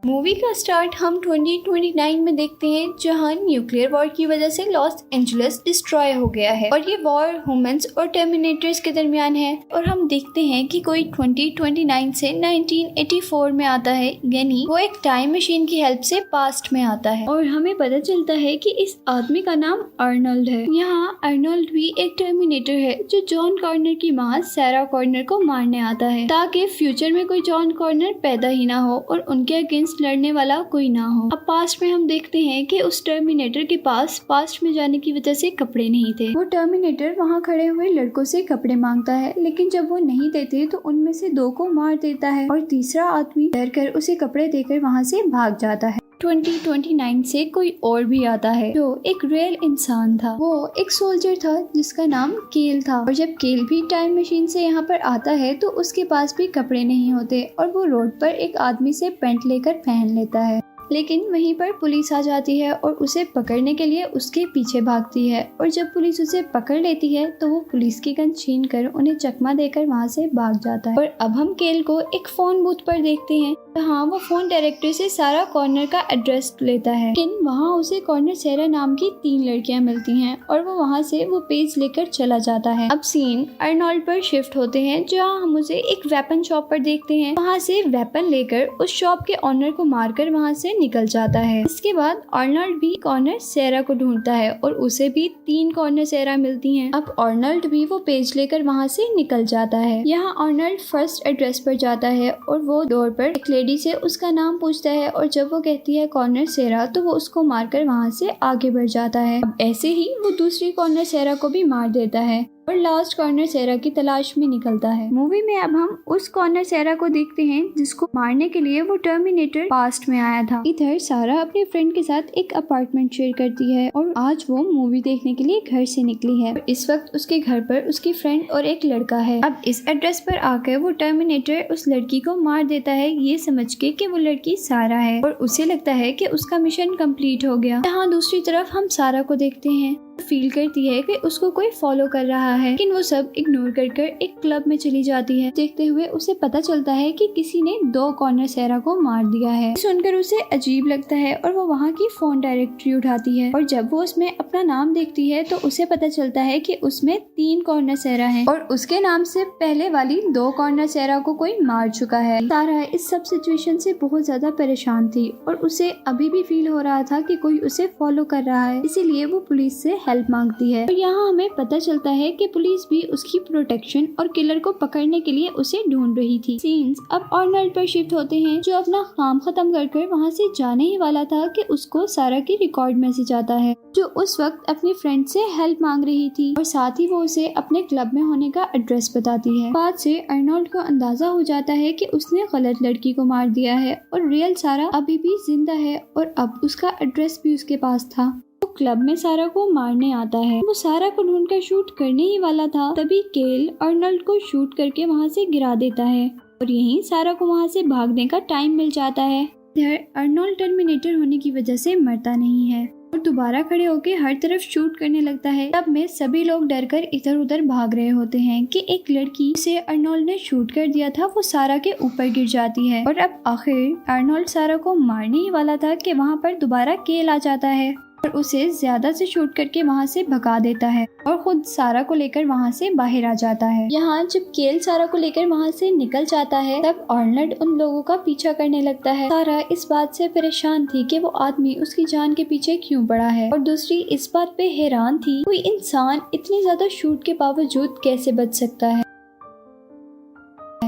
Movie का start हम 2029 में देखते हैं, जहां न्यूक्लियर वॉर की वजह से लॉस एंजलिस डिस्ट्रॉय हो गया है और ये वॉर ह्यूमंस और टर्मिनेटर्स के दरमियान है। और हम देखते हैं कि कोई 2029 से 1984 में आता है, यानी वो एक टाइम मशीन की हेल्प से पास्ट में आता है और हमें पता चलता है कि इस आदमी का नाम अर्नल्ड है। यहाँ अर्नल्ड भी एक टर्मिनेटर है जो जॉन कॉर्नर की माँ सैरा कॉर्नर को मारने आता है, ताकि फ्यूचर में कोई जॉन कॉर्नर पैदा ही ना हो और उनके अगेंस्ट लड़ने वाला कोई ना हो। अब पास्ट में हम देखते हैं कि उस टर्मिनेटर के पास पास्ट में जाने की वजह से कपड़े नहीं थे। वो टर्मिनेटर वहाँ खड़े हुए लड़कों से कपड़े मांगता है, लेकिन जब वो नहीं देते तो उनमें से 2 को मार देता है और तीसरा आदमी डर कर उसे कपड़े देकर वहाँ से भाग जाता है। 2029 से कोई और भी आता है जो एक रियल इंसान था। वो एक सोल्जर था जिसका नाम केल था और जब केल भी टाइम मशीन से यहाँ पर आता है तो उसके पास भी कपड़े नहीं होते और वो रोड पर एक आदमी से पैंट लेकर पहन लेता है। लेकिन वहीं पर पुलिस आ जाती है और उसे पकड़ने के लिए उसके पीछे भागती है और जब पुलिस उसे पकड़ लेती है तो वो पुलिस की गन छीन कर उन्हें चकमा देकर वहाँ से भाग जाता है। और अब हम केल को एक फोन बूथ पर देखते हैं। हाँ, वो फोन डायरेक्टर से सारा कॉर्नर का एड्रेस लेता है, लेकिन वहाँ उसे कॉर्नर सैरा नाम की 3 लड़कियां मिलती हैं और वो वहाँ से वो पेज लेकर चला जाता है। अब सीन अर्नोल्ड पर शिफ्ट होते हैं, जहाँ हम उसे एक वेपन शॉप पर देखते हैं। वहाँ से वेपन लेकर उस शॉप के ऑनर को मारकर वहाँ से निकल जाता है। इसके बाद अर्नोल्ड भी कॉर्नर सैरा को ढूंढता है और उसे भी 3 कॉर्नर सैरा मिलती हैं। अब अर्नोल्ड भी वो पेज लेकर वहाँ से निकल जाता है। यहाँ अर्नोल्ड फर्स्ट एड्रेस पर जाता है और वो डोर पर एक लेडी से उसका नाम पूछता है और जब वो कहती है कॉर्नर सैरा तो वो उसको मारकर वहाँ से आगे बढ़ जाता है। अब ऐसे ही वो दूसरी कॉर्नर सैरा को भी मार देता है और लास्ट कॉर्नर सैरा की तलाश में निकलता है। मूवी में अब हम उस कॉर्नर सैरा को देखते हैं जिसको मारने के लिए वो टर्मिनेटर पास्ट में आया था। इधर सारा अपने फ्रेंड के साथ एक अपार्टमेंट शेयर करती है और आज वो मूवी देखने के लिए घर से निकली है। इस वक्त उसके घर पर उसकी फ्रेंड और एक लड़का है। अब इस एड्रेस पर आकर वो टर्मिनेटर उस लड़की को मार देता है, ये समझ के कि वो लड़की सारा है और उसे लगता है कि उसका मिशन कंप्लीट हो गया। यहाँ दूसरी तरफ हम सारा को देखते हैं, फील करती है कि उसको कोई फॉलो कर रहा है, लेकिन वो सब इग्नोर कर एक क्लब में चली जाती है। देखते हुए उसे पता चलता है कि किसी ने 2 कॉर्नर सैरा को मार दिया है। सुनकर उसे अजीब लगता है और वो वहाँ की फोन डायरेक्टरी उठाती है और जब वो उसमें अपना नाम देखती है तो उसे पता चलता है कि उसमें 3 कॉर्नर सैरा हैं और उसके नाम से पहले वाली 2 कॉर्नर सैरा को कोई मार चुका है। सारा इस सब सिचुएशन से बहुत ज्यादा परेशान थी और उसे अभी भी फील हो रहा था कि कोई उसे फॉलो कर रहा है, इसीलिए वो पुलिस से हेल्प मांगती है। और यहाँ हमें पता चलता है कि पुलिस भी उसकी प्रोटेक्शन और किलर को पकड़ने के लिए उसे ढूंढ रही थी। सीन्स अब अर्नोल्ड पर शिफ्ट होते हैं, जो अपना काम खत्म कर वहाँ से जाने ही वाला था कि उसको सारा की रिकॉर्ड मैसेज आता है, जो उस वक्त अपनी फ्रेंड से हेल्प मांग रही थी और साथ ही वो उसे अपने क्लब में होने का एड्रेस बताती है। बाद से अर्नोल्ड को अंदाजा हो जाता है कि उसने गलत लड़की को मार दिया है और रियल सारा अभी भी जिंदा है और अब उसका एड्रेस भी उसके पास था। क्लब में सारा को मारने आता है। वो सारा को ढूंढकर शूट करने ही वाला था, तभी केल अर्नोल्ड को शूट करके वहाँ से गिरा देता है और यहीं सारा को वहाँ से भागने का टाइम मिल जाता है। इधर अर्नोल्ड टर्मिनेटर होने की वजह से मरता नहीं है और दोबारा खड़े होकर हर तरफ शूट करने लगता है। तब में सभी लोग डरकर इधर उधर भाग रहे होते हैं कि एक लड़की जिसे अर्नोल्ड ने शूट कर दिया था वो सारा के ऊपर गिर जाती है और अब आखिर अर्नोल्ड सारा को मारने ही वाला था कि वहाँ पर दोबारा केल आ जाता है और उसे ज्यादा से शूट करके वहाँ से भगा देता है और खुद सारा को लेकर वहाँ से बाहर आ जाता है। यहाँ जब केल सारा को लेकर वहाँ से निकल जाता है तब अर्नोल्ड उन लोगों का पीछा करने लगता है। सारा इस बात से परेशान थी कि वो आदमी उसकी जान के पीछे क्यों पड़ा है और दूसरी इस बात पे हैरान थी कोई इंसान इतनी ज्यादा शूट के बावजूद कैसे बच सकता है।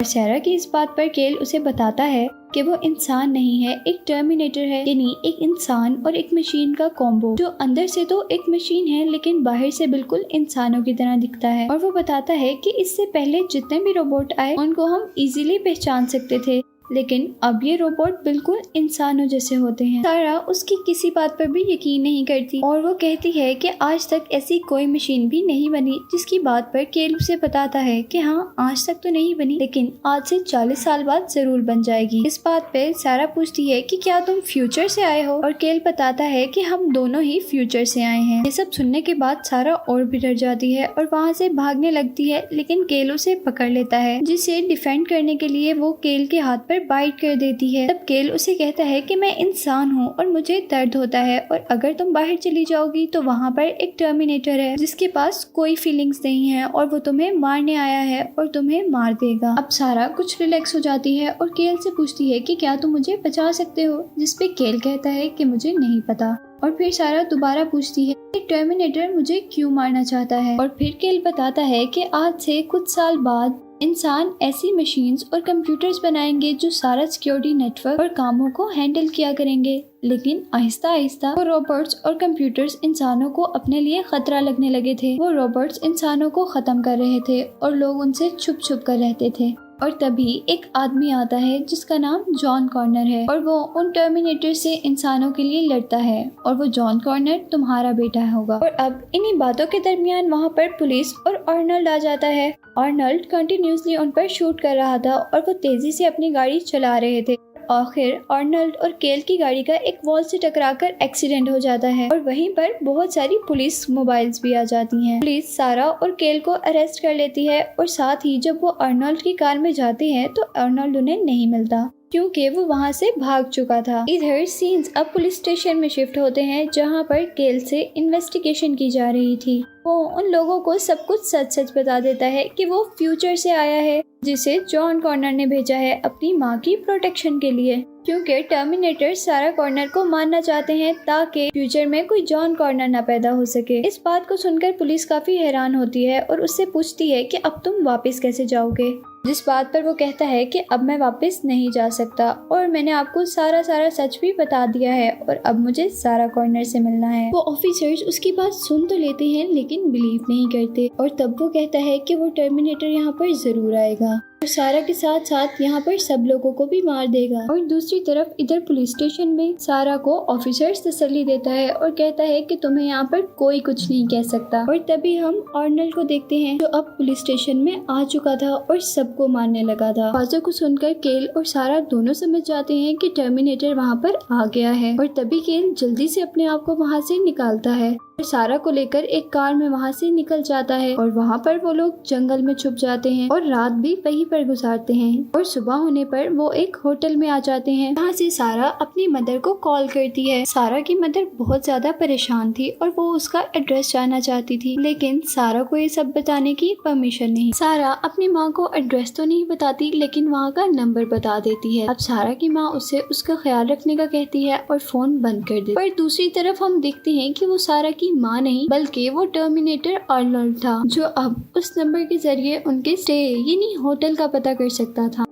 सारा की इस बात पर केल उसे बताता है कि वो इंसान नहीं है, एक टर्मिनेटर है, यानी एक इंसान और एक मशीन का कॉम्बो, जो अंदर से तो एक मशीन है लेकिन बाहर से बिल्कुल इंसानों की तरह दिखता है। और वो बताता है कि इससे पहले जितने भी रोबोट आए उनको हम इजीली पहचान सकते थे, लेकिन अब ये रोबोट बिल्कुल इंसानों जैसे होते हैं। सारा उसकी किसी बात पर भी यकीन नहीं करती और वो कहती है कि आज तक ऐसी कोई मशीन भी नहीं बनी, जिसकी बात पर केल उसे बताता है कि हाँ आज तक तो नहीं बनी लेकिन आज से 40 साल बाद जरूर बन जाएगी। इस बात पे सारा पूछती है कि क्या तुम फ्यूचर से आए हो और केल बताता है कि हम दोनों ही फ्यूचर से आए हैं। ये सब सुनने के बाद सारा और भी डर जाती है और वहाँ से भागने लगती है, लेकिन केल उसे पकड़ लेता है, जिसे डिफेंड करने के लिए वो केल के हाथ पर पर बाइट कर देती है। तब केल उसे कहता है कि मैं इंसान हूँ और मुझे दर्द होता है और अगर तुम बाहर चली जाओगी तो वहाँ पर एक टर्मिनेटर है जिसके पास कोई फीलिंग्स नहीं है और वो तुम्हें मारने आया है और तुम्हें मार देगा। अब सारा कुछ रिलैक्स हो जाती है और केल से पूछती है कि क्या तुम मुझे बचा सकते हो, जिसपे केल कहता है कि मुझे नहीं पता। और फिर सारा दोबारा पूछती है कि टर्मिनेटर मुझे क्यों मारना चाहता है। और फिर केल बताता है कि आज से कुछ साल बाद इंसान ऐसी मशीन्स और कंप्यूटर्स बनाएंगे जो सारा सिक्योरिटी नेटवर्क और कामों को हैंडल किया करेंगे। लेकिन आहिस्ता आहिस्ता वो रोबोट्स और कंप्यूटर्स इंसानों को अपने लिए खतरा लगने लगे थे। वो रोबोट्स इंसानों को खत्म कर रहे थे और लोग उनसे छुप छुप कर रहते थे। और तभी एक आदमी आता है जिसका नाम जॉन कॉर्नर है और वो उन टर्मिनेटर से इंसानों के लिए लड़ता है और वो जॉन कॉर्नर तुम्हारा बेटा होगा। और अब इन्हीं बातों के दरमियान वहाँ पर पुलिस और आर्नल्ड आ जाता है। आर्नल्ड कंटिन्यूसली उन पर शूट कर रहा था और वो तेजी से अपनी गाड़ी चला रहे थे। आखिर आर्नल्ड और केल की गाड़ी का एक वॉल से टकराकर एक्सीडेंट हो जाता है और वहीं पर बहुत सारी पुलिस मोबाइल्स भी आ जाती हैं। पुलिस सारा और केल को अरेस्ट कर लेती है और साथ ही जब वो आर्नल्ड की कार में जाते हैं तो आर्नल्ड उन्हें नहीं मिलता क्योंकि वो वहाँ से भाग चुका था। इधर सीन्स अब पुलिस स्टेशन में शिफ्ट होते हैं जहाँ पर केल से इन्वेस्टिगेशन की जा रही थी। वो उन लोगों को सब कुछ सच सच बता देता है कि वो फ्यूचर से आया है जिसे जॉन कॉर्नर ने भेजा है अपनी माँ की प्रोटेक्शन के लिए, क्योंकि टर्मिनेटर सारा कॉर्नर को मारना चाहते हैं ताकि फ्यूचर में कोई जॉन कॉर्नर ना पैदा हो सके। इस बात को सुनकर पुलिस काफी हैरान होती है और उससे पूछती है कि अब तुम वापस कैसे जाओगे, जिस बात पर वो कहता है कि अब मैं वापस नहीं जा सकता और मैंने आपको सारा सच भी बता दिया है और अब मुझे सारा कॉर्नर से मिलना है। वो ऑफिसर्स उसकी बात सुन तो लेते हैं लेकिन बिलीव नहीं करते और तब वो कहता है कि वो टर्मिनेटर यहाँ पर जरूर आएगा और सारा के साथ साथ यहाँ पर सब लोगों को भी मार देगा। और दूसरी तरफ इधर पुलिस स्टेशन में सारा को ऑफिसर्स तसल्ली देता है और कहता है कि तुम्हें यहाँ पर कोई कुछ नहीं कह सकता। और तभी हम आर्नल्ड को देखते हैं जो अब पुलिस स्टेशन में आ चुका था और सबको मारने लगा था। बातों को सुनकर केल और सारा दोनों समझ जाते हैं कि टर्मिनेटर वहाँ पर आ गया है और तभी केल जल्दी से अपने आप को वहाँ से निकालता है और सारा को लेकर एक कार में वहाँ से निकल जाता है और वहाँ पर वो लोग जंगल में छुप जाते हैं और रात भी वहीं पर गुजारते हैं। और सुबह होने पर वो एक होटल में आ जाते हैं जहाँ से सारा अपनी मदर को कॉल करती है। सारा की मदर बहुत ज्यादा परेशान थी और वो उसका एड्रेस जानना चाहती थी लेकिन सारा को ये सब बताने की परमिशन नहीं। सारा अपनी माँ को एड्रेस तो नहीं बताती लेकिन वहाँ का नंबर बता देती है। अब सारा की माँ उससे उसका ख्याल रखने का कहती है और फोन बंद कर देती है। पर दूसरी तरफ हम देखते हैं कि वो सारा की माँ नहीं बल्कि वो टर्मिनेटर आर्नल्ड था जो अब उस नंबर के जरिए उनके स्टे यानी होटल का पता कर सकता था।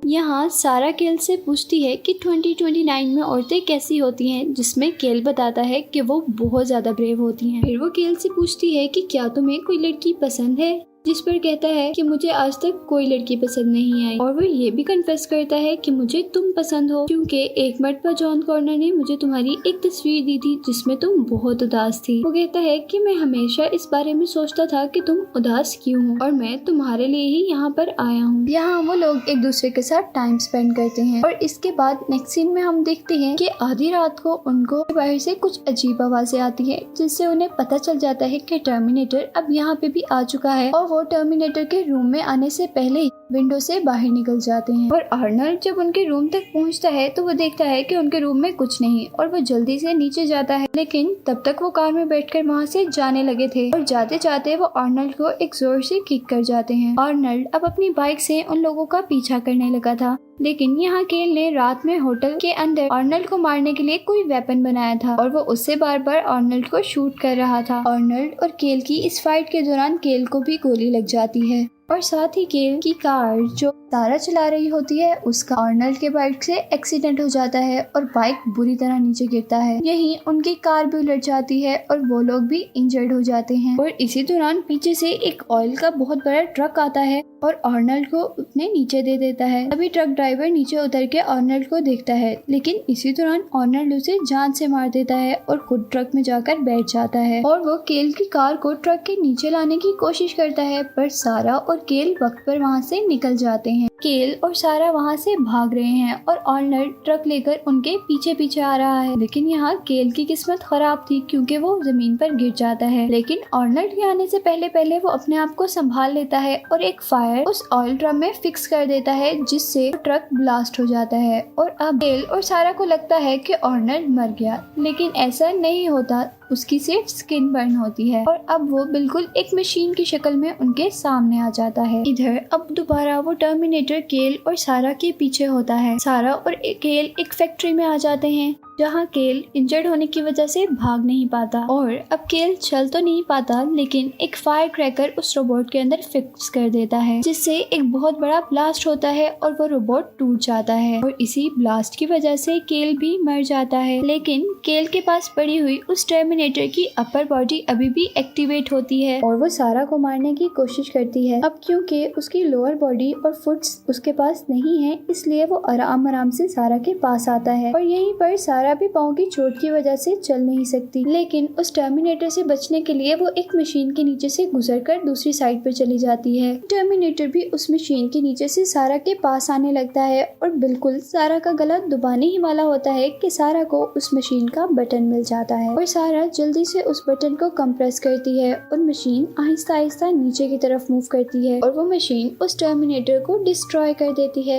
यहाँ सारा केल से पूछती है कि 2029 में औरतें कैसी होती हैं, जिसमें केल बताता है कि वो बहुत ज्यादा ब्रेव होती हैं। फिर वो केल से पूछती है कि क्या तुम्हें कोई लड़की पसंद है, जिस पर कहता है कि मुझे आज तक कोई लड़की पसंद नहीं आई। और वो ये भी कन्फेस करता है कि मुझे तुम पसंद हो क्योंकि एक मर्तबा जॉन कॉर्नर ने मुझे तुम्हारी एक तस्वीर दी थी जिसमें तुम बहुत उदास थी। वो कहता है कि मैं हमेशा इस बारे में सोचता था कि तुम उदास क्यों हो और मैं तुम्हारे लिए ही यहाँ पर आया हूँ। यहाँ वो लोग एक दूसरे के साथ टाइम स्पेंड करते हैं और इसके बाद नेक्स्ट सीन में हम देखते हैं कि आधी रात को उनको बाहर से कुछ अजीब आवाजें आती है जिससे उन्हें पता चल जाता है कि टर्मिनेटर अब यहाँ पे भी आ चुका है और वो टर्मिनेटर के रूम में आने से पहले विंडो से बाहर निकल जाते हैं। और आर्नल्ड जब उनके रूम तक पहुंचता है तो वो देखता है कि उनके रूम में कुछ नहीं और वो जल्दी से नीचे जाता है लेकिन तब तक वो कार में बैठकर वहां से जाने लगे थे और जाते जाते वो आर्नल्ड को एक जोर से किक कर जाते हैं। आर्नल्ड अब अपनी बाइक से उन लोगों का पीछा करने लगा था लेकिन यहाँ केल ने रात में होटल के अंदर आर्नल्ड को मारने के लिए कोई वेपन बनाया था और वो उससे बार बार आर्नल्ड को शूट कर रहा था। आर्नल्ड और केल की इस फाइट के दौरान केल को भी गोली लग जाती है और साथ ही केल की कार जो सारा चला रही होती है उसका आर्नल्ड के बाइक से एक्सीडेंट हो जाता है और बाइक बुरी तरह नीचे गिरता है। यहीं उनकी कार भी उलट जाती है और वो लोग भी इंजर्ड हो जाते हैं। और इसी दौरान पीछे से एक ऑयल का बहुत बड़ा ट्रक आता है और आर्नल्ड को अपने नीचे दे देता है। तभी ट्रक ड्राइवर नीचे उतर के आर्नल्ड को देखता है लेकिन इसी दौरान आर्नल्ड उसे जान से मार देता है और खुद ट्रक में जाकर बैठ जाता है और वो केल की कार को ट्रक के नीचे लाने की कोशिश करता है पर सारा और केल वक्त पर वहाँ से निकल जाते हैं। केल और सारा वहाँ से भाग रहे हैं और आर्नल्ड ट्रक लेकर उनके पीछे पीछे आ रहा है लेकिन यहाँ केल की किस्मत खराब थी क्योंकि वो जमीन पर गिर जाता है लेकिन आर्नल्ड के आने से पहले वो अपने आप को संभाल लेता है और एक फायर फायर उस ऑयल ड्रम में फिक्स कर देता है, जिससे ट्रक ब्लास्ट हो जाता है। और अब गेल और सारा को लगता है कि आर्नल्ड मर गया, लेकिन ऐसा नहीं होता। उसकी सिर्फ स्किन बर्न होती है और अब वो बिल्कुल एक मशीन की शक्ल में उनके सामने आ जाता है। इधर अब दोबारा वो टर्मिनेटर केल और सारा के पीछे होता है। सारा और केल एक फैक्ट्री में आ जाते हैं, जहाँ केल इंजर्ड होने की वजह से भाग नहीं पाता और अब केल चल तो नहीं पाता, लेकिन एक फायर क्रैकर उस रोबोट के अंदर फिक्स कर देता है, जिससे एक बहुत बड़ा ब्लास्ट होता है और वो रोबोट टूट जाता है। और इसी ब्लास्ट की वजह से केल भी मर जाता है, लेकिन केल के पास पड़ी हुई उस टर्मिनेटर की अपर बॉडी अभी भी एक्टिवेट होती है और वो सारा को मारने की कोशिश करती है। अब क्योंकि उसकी लोअर बॉडी और फुट्स उसके पास नहीं है, इसलिए वो आराम आराम से सारा के पास आता है और यहीं पर सारा भी पाँव की चोट की वजह से चल नहीं सकती। लेकिन उस टर्मिनेटर से बचने के लिए वो एक मशीन के नीचे से गुजरकर दूसरी साइड पर चली जाती है। टर्मिनेटर भी उस मशीन के नीचे से सारा के पास आने लगता है और बिल्कुल सारा का गला दबाने ही वाला होता है कि सारा को उस मशीन का बटन मिल जाता है और सारा जल्दी से उस बटन को कंप्रेस करती है और मशीन आहिस्ता आहिस्ता नीचे की तरफ मूव करती है और वो मशीन उस टर्मिनेटर को डिस्ट्रॉय कर देती है।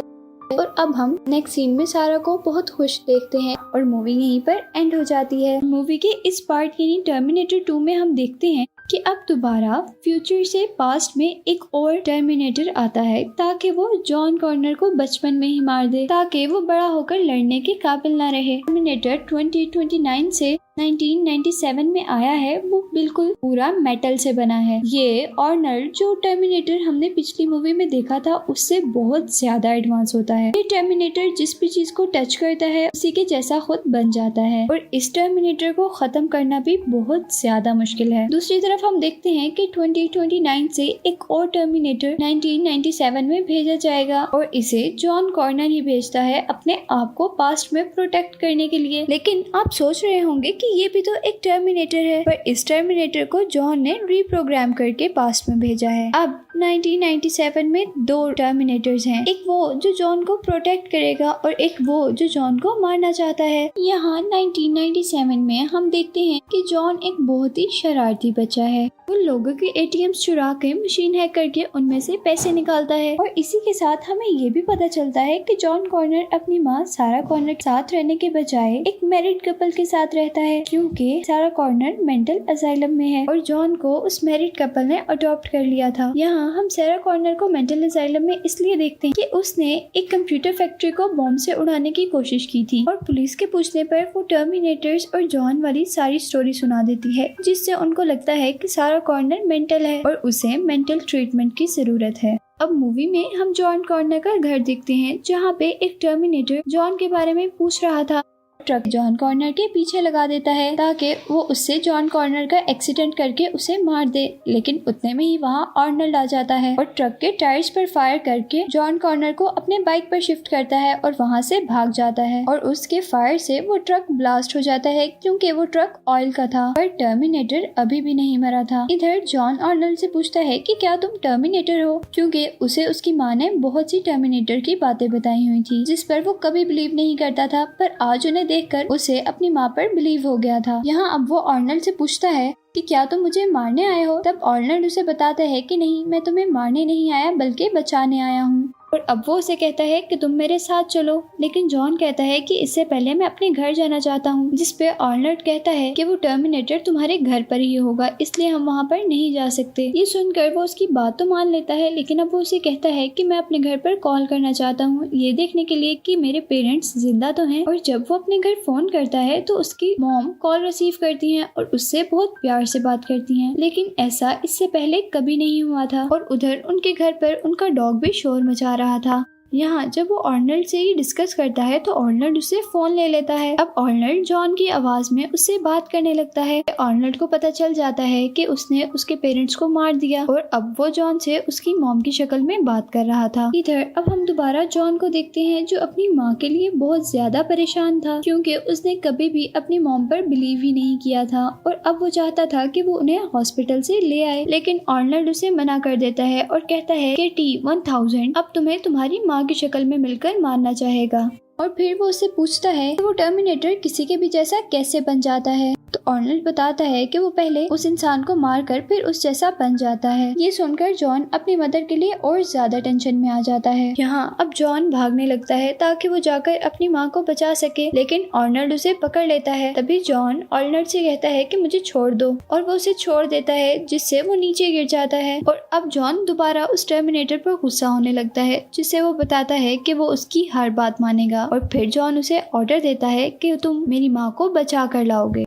और अब हम नेक्स्ट सीन में सारा को बहुत खुश देखते हैं और मूवी यहीं पर एंड हो जाती है। मूवी के इस पार्ट यानी टर्मिनेटर 2 में हम देखते हैं कि अब दोबारा फ्यूचर से पास्ट में एक और टर्मिनेटर आता है, ताकि वो जॉन कॉर्नर को बचपन में ही मार दे, ताकि वो बड़ा होकर लड़ने के काबिल ना रहे। टर्मिनेटर 2029 से 1997 में आया है, वो बिल्कुल पूरा मेटल से बना है। ये आर्नल्ड जो टर्मिनेटर हमने पिछली मूवी में देखा था उससे बहुत ज्यादा एडवांस होता है। ये टर्मिनेटर जिस भी चीज को टच करता है उसी के जैसा खुद बन जाता है और इस टर्मिनेटर को खत्म करना भी बहुत ज्यादा मुश्किल है। दूसरी तरफ हम देखते हैं कि 2029 से एक और टर्मिनेटर 1997 में भेजा जाएगा और इसे जॉन कॉर्नर ही भेजता है अपने आप को पास्ट में प्रोटेक्ट करने के लिए। लेकिन आप सोच रहे होंगे कि ये भी तो एक टर्मिनेटर है, पर इस टर्मिनेटर को जॉन ने रीप्रोग्राम करके पास्ट में भेजा है। अब 1997 में 2 टर्मिनेटर्स हैं, एक वो जो जॉन को प्रोटेक्ट करेगा और एक वो जो जॉन को मारना चाहता है। यहाँ 1997 में हम देखते हैं कि जॉन एक बहुत ही शरारती बच्चा है। वो लोगों के एटीएम चुरा के मशीन हैक करके उनमें से पैसे निकालता है और इसी के साथ हमें ये भी पता चलता है कि जॉन कॉर्नर अपनी माँ सारा कॉर्नर के साथ रहने के बजाय एक मैरिड कपल के साथ रहता है, क्योंकि सारा कॉर्नर मेंटल असाइलम में है और जॉन को उस मैरिड कपल ने अडॉप्ट कर लिया था। यहाँ हम सारा कॉर्नर को मेंटल असाइलम में इसलिए देखते हैं कि उसने एक कंप्यूटर फैक्ट्री को बॉम्ब से उड़ाने की कोशिश की थी और पुलिस के पूछने पर वो टर्मिनेटर्स और जॉन वाली सारी स्टोरी सुना देती है, जिससे उनको लगता है कि सारा कॉर्नर मेंटल है और उसे मेंटल ट्रीटमेंट की जरूरत है। अब मूवी में हम जॉन कॉर्नर का घर देखते हैं, जहाँ पे एक टर्मिनेटर जॉन के बारे में पूछ रहा था। ट्रक जॉन कॉर्नर के पीछे लगा देता है ताकि वो उससे जॉन कॉर्नर का एक्सीडेंट करके उसे मार दे, लेकिन उतने में ही वहाँ आर्नल्ड आ जाता है और ट्रक के टायर्स पर फायर करके जॉन कॉर्नर को अपने बाइक पर शिफ्ट करता है और वहाँ से भाग जाता है और उसके फायर से वो ट्रक ब्लास्ट हो जाता है, क्योंकि वो ट्रक ऑयल का था। पर टर्मिनेटर अभी भी नहीं मरा था। इधर जॉन आर्नल्ड से पूछता है कि क्या तुम टर्मिनेटर हो, क्योंकि उसे उसकी माँ ने बहुत सी टर्मिनेटर की बातें बताई हुई थी, जिस पर वो कभी बिलीव नहीं करता था, पर आज उन्हें देखकर उसे अपनी माँ पर बिलीव हो गया था। यहाँ अब वो आर्नल्ड से पूछता है कि क्या तुम मुझे मारने आए हो। तब आर्नल्ड उसे बताता है कि नहीं, मैं तुम्हें मारने नहीं आया बल्कि बचाने आया हूँ। और अब वो उसे कहता है कि तुम मेरे साथ चलो, लेकिन जॉन कहता है कि इससे पहले मैं अपने घर जाना चाहता हूँ, जिस पे आर्नल्ड कहता है कि वो टर्मिनेटर तुम्हारे घर पर ही होगा, इसलिए हम वहाँ पर नहीं जा सकते। ये सुनकर वो उसकी बात तो मान लेता है, लेकिन अब वो उसे कहता है कि मैं अपने घर पर कॉल करना चाहता हूँ, ये देखने के लिए कि मेरे पेरेंट्स जिंदा तो हैं। और जब वो अपने घर फोन करता है तो उसकी मॉम कॉल रिसीव करती है और उससे बहुत प्यार से बात करती है, लेकिन ऐसा इससे पहले कभी नहीं हुआ था। और उधर उनके घर पर उनका डॉग भी शोर मचा रहा था। यहाँ जब वो आर्नल्ड से ही डिस्कस करता है तो आर्नल्ड उससे फोन ले लेता है। अब आर्नल्ड जॉन की आवाज में उससे बात करने लगता है। आर्नल्ड को पता चल जाता है कि उसने उसके पेरेंट्स को मार दिया और अब वो जॉन से उसकी मॉम की शक्ल में बात कर रहा था। इधर अब हम दोबारा जॉन को देखते हैं, जो अपनी माँ के लिए बहुत ज्यादा परेशान था, क्योंकि उसने कभी भी अपनी मॉम पर बिलीव ही नहीं किया था और अब वो चाहता था कि वो उन्हें हॉस्पिटल से ले आए, लेकिन आर्नल्ड उसे मना कर देता है और कहता है कि T-1000 अब तुम्हें तुम्हारी माँ की शक्ल में मिलकर मारना चाहेगा। और फिर वो उससे पूछता है कि वो टर्मिनेटर किसी के भी जैसा कैसे बन जाता है। तो आर्नल्ड बताता है कि वो पहले उस इंसान को मारकर फिर उस जैसा बन जाता है। ये सुनकर जॉन अपनी मदर के लिए और ज्यादा टेंशन में आ जाता है। यहाँ अब जॉन भागने लगता है ताकि वो जाकर अपनी माँ को बचा सके, लेकिन आर्नल्ड उसे पकड़ लेता है। तभी जॉन आर्नल्ड से कहता है कि मुझे छोड़ दो, और वो उसे छोड़ देता है, जिससे वो नीचे गिर जाता है। और अब जॉन दोबारा उस टर्मिनेटर पर गुस्सा होने लगता है, जिससे वो बताता है कि वो उसकी हर बात मानेगा। और फिर जॉन उसे ऑर्डर देता है कि तुम मेरी माँ को बचा कर लाओगे।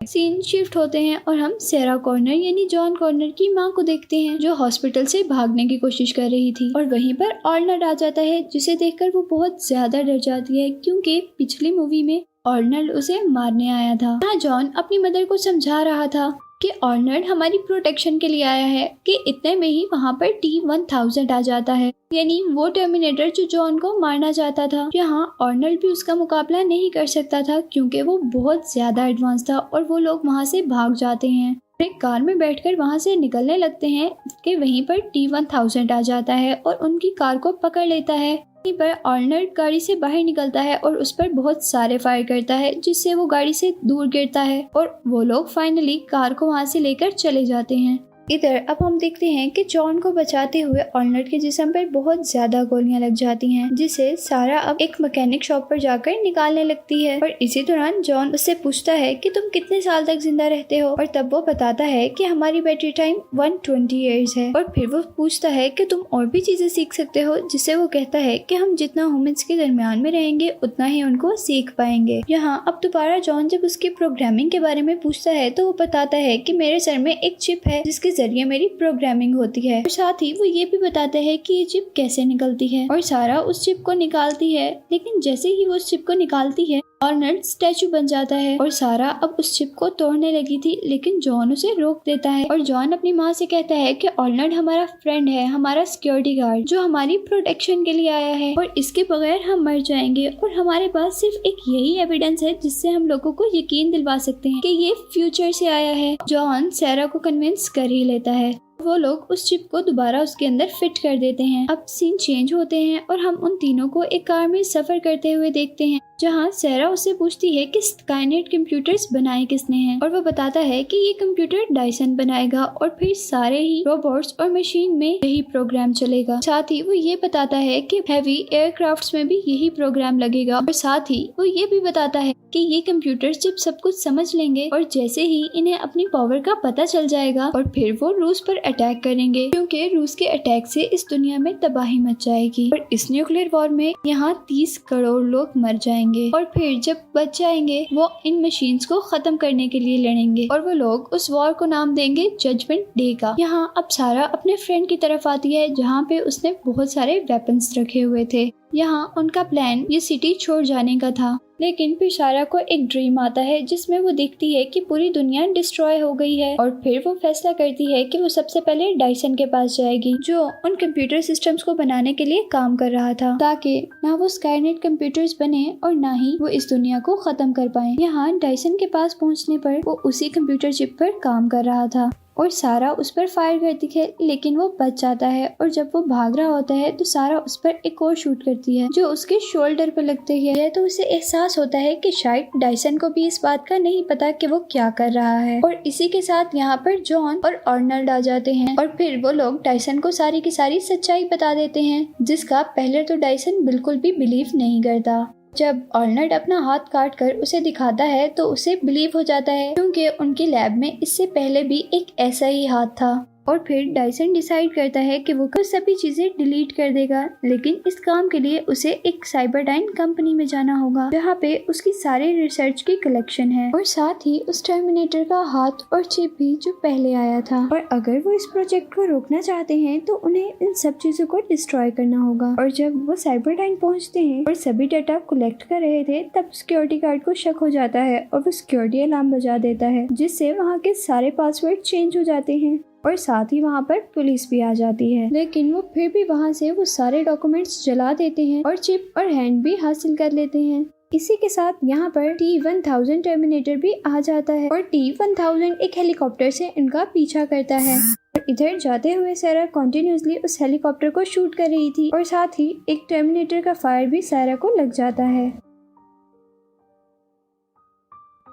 सीन शिफ्ट होते हैं और हम सेरा कॉर्नर यानी जॉन कॉर्नर की माँ को देखते हैं, जो हॉस्पिटल से भागने की कोशिश कर रही थी। और वहीं पर आर्नल्ड आ जाता है, जिसे देखकर वो बहुत ज्यादा डर जाती है, क्योंकि पिछली मूवी में आर्नल्ड उसे मारने आया था। यहाँ जॉन अपनी मदर को समझा रहा था कि आर्नल्ड हमारी प्रोटेक्शन के लिए आया है, कि इतने में ही वहाँ पर T-1000 आ जाता है, यानी वो टर्मिनेटर जो जॉन को मारना चाहता था। यहाँ आर्नल्ड भी उसका मुकाबला नहीं कर सकता था, क्योंकि वो बहुत ज्यादा एडवांस था, और वो लोग वहाँ से भाग जाते हैं। एक कार में बैठकर वहाँ से निकलने लगते हैं कि वहीं पर T-1000 आ जाता है और उनकी कार को पकड़ लेता है। वहीं पर आर्नल्ड गाड़ी से बाहर निकलता है और उस पर बहुत सारे फायर करता है, जिससे वो गाड़ी से दूर गिरता है, और वो लोग फाइनली कार को वहाँ से लेकर चले जाते हैं। इधर अब हम देखते हैं कि जॉन को बचाते हुए आर्नल्ड के जिस्म पर बहुत ज्यादा गोलियां लग जाती हैं, जिसे सारा अब एक मैकेनिक शॉप पर जाकर निकालने लगती है। और इसी दौरान जॉन उससे पूछता है कि तुम कितने साल तक जिंदा रहते हो, और तब वो बताता है कि हमारी बैटरी टाइम 120 ईयर्स है। और फिर वो पूछता है कि तुम और भी चीजें सीख सकते हो, जिससे वो कहता है कि हम जितना ह्यूमंस के दरमियान में रहेंगे उतना ही उनको सीख पाएंगे। यहाँ अब दोबारा जॉन जब उसकी प्रोग्रामिंग के बारे में पूछता है, तो वो बताता है कि मेरे सर में एक चिप है जिसके जरिए मेरी प्रोग्रामिंग होती है। और साथ ही वो ये भी बताते हैं कि ये चिप कैसे निकलती है, और सारा उस चिप को निकालती है। लेकिन जैसे ही वो उस चिप को निकालती है, आर्नल्ड स्टैचू बन जाता है, और सारा अब उस चिप को तोड़ने लगी थी, लेकिन जॉन उसे रोक देता है। और जॉन अपनी माँ से कहता है कि आर्नल्ड हमारा फ्रेंड है, हमारा सिक्योरिटी गार्ड, जो हमारी प्रोटेक्शन के लिए आया है, और इसके बगैर हम मर जाएंगे। और हमारे पास सिर्फ एक यही एविडेंस है जिससे हम लोगों को यकीन दिलवा सकते हैं कि ये फ्यूचर से आया है। जॉन सारा को कन्विंस कर ही लेता है। वो लोग उस चिप को दोबारा उसके अंदर फिट कर देते हैं। अब सीन चेंज होते हैं और हम उन तीनों को एक कार में सफर करते हुए देखते हैं, जहाँ सारा उससे पूछती है कि स्काईनेट कंप्यूटर्स बनाए किसने हैं, और वो बताता है कि ये कंप्यूटर डायसन बनाएगा, और फिर सारे ही रोबोट्स और मशीन में यही प्रोग्राम चलेगा। साथ ही वो ये बताता है कि हैवी एयरक्राफ्ट्स में भी यही प्रोग्राम लगेगा, और साथ ही वो ये भी बताता है कि ये कंप्यूटर्स जब सब कुछ समझ लेंगे और जैसे ही इन्हें अपनी पावर का पता चल जाएगा, और फिर वो रूस पर अटैक करेंगे, क्योंकि रूस के अटैक से इस दुनिया में तबाही मच जाएगी। और इस न्यूक्लियर वॉर में यहाँ 30 करोड़ लोग मर जाएंगे, और फिर जब बच जाएंगे वो इन मशीन्स को खत्म करने के लिए लड़ेंगे, और वो लोग उस वॉर को नाम देंगे जजमेंट डे का। यहाँ अब सारा अपने फ्रेंड की तरफ आती है, जहाँ पे उसने बहुत सारे वेपन्स रखे हुए थे। यहाँ उनका प्लान ये सिटी छोड़ जाने का था, लेकिन फिर सारा को एक ड्रीम आता है जिसमें वो देखती है कि पूरी दुनिया डिस्ट्रॉय हो गई है, और फिर वो फैसला करती है कि वो सबसे पहले डायसन के पास जाएगी, जो उन कंप्यूटर सिस्टम्स को बनाने के लिए काम कर रहा था, ताकि ना वो स्काईनेट कंप्यूटर्स बने और ना ही वो इस दुनिया को खत्म कर पाए। यहाँ डायसन के पास पहुँचने पर वो उसी कंप्यूटर चिप पर काम कर रहा था, और सारा उस पर फायर करती है, लेकिन वो बच जाता है। और जब वो भाग रहा होता है तो सारा उस पर एक और शूट करती है, जो उसके शोल्डर पर लगती है। तो उसे एहसास होता है कि शायद डायसन को भी इस बात का नहीं पता कि वो क्या कर रहा है। और इसी के साथ यहाँ पर जॉन और आर्नल्ड आ जाते हैं, और फिर वो लोग डायसन को सारी की सारी सच्चाई बता देते हैं, जिसका पहले तो डायसन बिल्कुल भी बिलीव नहीं करता। जब आर्नल्ड अपना हाथ काट कर उसे दिखाता है तो उसे बिलीव हो जाता है, क्योंकि उनकी लैब में इससे पहले भी एक ऐसा ही हाथ था। और फिर डायसन डिसाइड करता है कि वो सभी चीजें डिलीट कर देगा, लेकिन इस काम के लिए उसे एक साइबरडाइन कंपनी में जाना होगा, जहाँ पे उसकी सारे रिसर्च की कलेक्शन है, और साथ ही उस टर्मिनेटर का हाथ और चिप भी जो पहले आया था। और अगर वो इस प्रोजेक्ट को रोकना चाहते हैं तो उन्हें इन सब चीजों को डिस्ट्रॉय करना होगा। और जब वो साइबरडाइन पहुँचते हैं और सभी डाटा कलेक्ट कर रहे थे, तब सिक्योरिटी गार्ड को शक हो जाता है और वो सिक्योरिटी अलार्म बजा देता है, जिससे वहाँ के सारे पासवर्ड चेंज हो जाते हैं, और साथ ही वहाँ पर पुलिस भी आ जाती है। लेकिन वो फिर भी वहाँ से वो सारे डॉक्यूमेंट्स जला देते हैं और चिप और हैंड भी हासिल कर लेते हैं। इसी के साथ यहाँ पर T-1000 टर्मिनेटर भी आ जाता है, और T-1000 एक हेलीकॉप्टर से इनका पीछा करता है। और इधर जाते हुए सारा कंटिन्यूअसली उस हेलीकॉप्टर को शूट कर रही थी, और साथ ही एक टर्मिनेटर का फायर भी सारा को लग जाता है।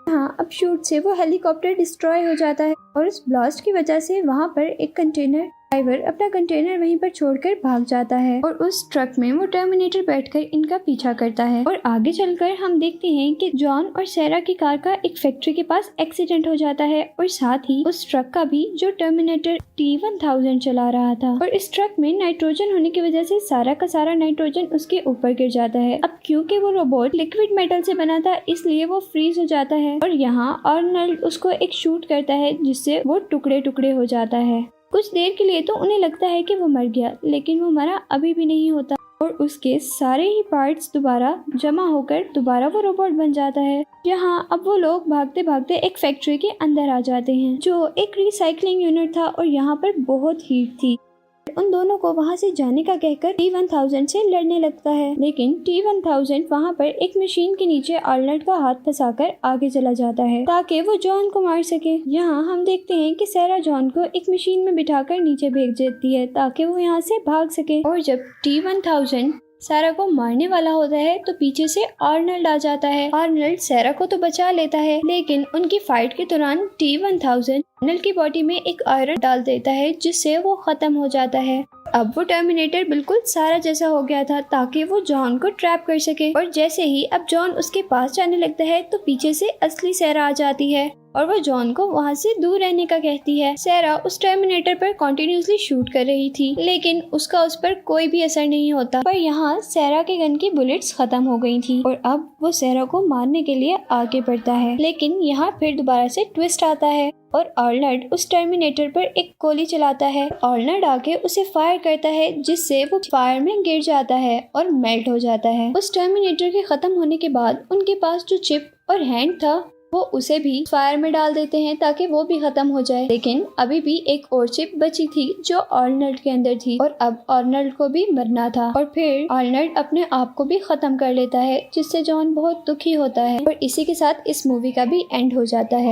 हाँ, अब शूट से वो हेलीकॉप्टर डिस्ट्रॉय हो जाता है और उस ब्लास्ट की वजह से वहाँ पर एक कंटेनर ड्राइवर अपना कंटेनर वहीं पर छोड़कर भाग जाता है और उस ट्रक में वो टर्मिनेटर बैठकर इनका पीछा करता है। और आगे चलकर हम देखते हैं कि जॉन और सैरा की कार का एक फैक्ट्री के पास एक्सीडेंट हो जाता है और साथ ही उस ट्रक का भी जो टर्मिनेटर T-1000 चला रहा था। और इस ट्रक में नाइट्रोजन होने की वजह से सारा का सारा नाइट्रोजन उसके ऊपर गिर जाता है। अब क्योंकि वो रोबोट लिक्विड मेटल से बना था इसलिए वो फ्रीज हो जाता है और यहाँ आर्नल्ड उसको एक शूट करता है जिससे वो टुकड़े टुकड़े हो जाता है। कुछ देर के लिए तो उन्हें लगता है कि वो मर गया, लेकिन वो मरा अभी भी नहीं होता और उसके सारे ही पार्ट्स दोबारा जमा होकर दोबारा वो रोबोट बन जाता है। यहाँ अब वो लोग भागते भागते एक फैक्ट्री के अंदर आ जाते हैं जो एक रिसाइकलिंग यूनिट था और यहाँ पर बहुत हीट थी। उन दोनों को वहाँ से जाने का कहकर T-1000 से लड़ने लगता है, लेकिन T-1000 वहाँ पर एक मशीन के नीचे आर्नल्ड का हाथ फंसाकर आगे चला जाता है ताकि वो जॉन को मार सके। यहाँ हम देखते हैं कि सैरा जॉन को एक मशीन में बिठाकर नीचे भेज देती है ताकि वो यहाँ से भाग सके। और जब T-1000 सैरा को मारने वाला होता है तो पीछे से आर्नल्ड आ जाता है। आर्नल्ड सैरा को तो बचा लेता है, लेकिन उनकी फाइट के दौरान T-1000 आर्नल्ड की बॉडी में एक आयरन डाल देता है जिससे वो खत्म हो जाता है। अब वो टर्मिनेटर बिल्कुल सारा जैसा हो गया था ताकि वो जॉन को ट्रैप कर सके। और जैसे ही अब जॉन उसके पास जाने लगता है तो पीछे से असली सैरा आ जाती है और वो जॉन को वहाँ से दूर रहने का कहती है। सैरा उस टर्मिनेटर पर कंटिन्यूअसली शूट कर रही थी, लेकिन उसका उस पर कोई भी असर नहीं होता। पर यहाँ सैरा के गन की बुलेट्स खत्म हो गई थी और अब वो सैरा को मारने के लिए आगे बढ़ता है, लेकिन यहाँ फिर दोबारा से ट्विस्ट आता है और आर्नल्ड उस टर्मिनेटर पर एक गोली चलाता है। आर्नल्ड आके उसे फायर करता है जिससे वो फायर में गिर जाता है और मेल्ट हो जाता है। उस टर्मिनेटर के खत्म होने के बाद उनके पास जो चिप और हैंड था वो उसे भी फायर में डाल देते हैं ताकि वो भी खत्म हो जाए, लेकिन अभी भी एक और चिप बची थी जो आर्नल्ड के अंदर थी और अब आर्नल्ड को भी मरना था। और फिर आर्नल्ड अपने आप को भी खत्म कर लेता है जिससे जॉन बहुत दुखी होता है और इसी के साथ इस मूवी का भी एंड हो जाता है।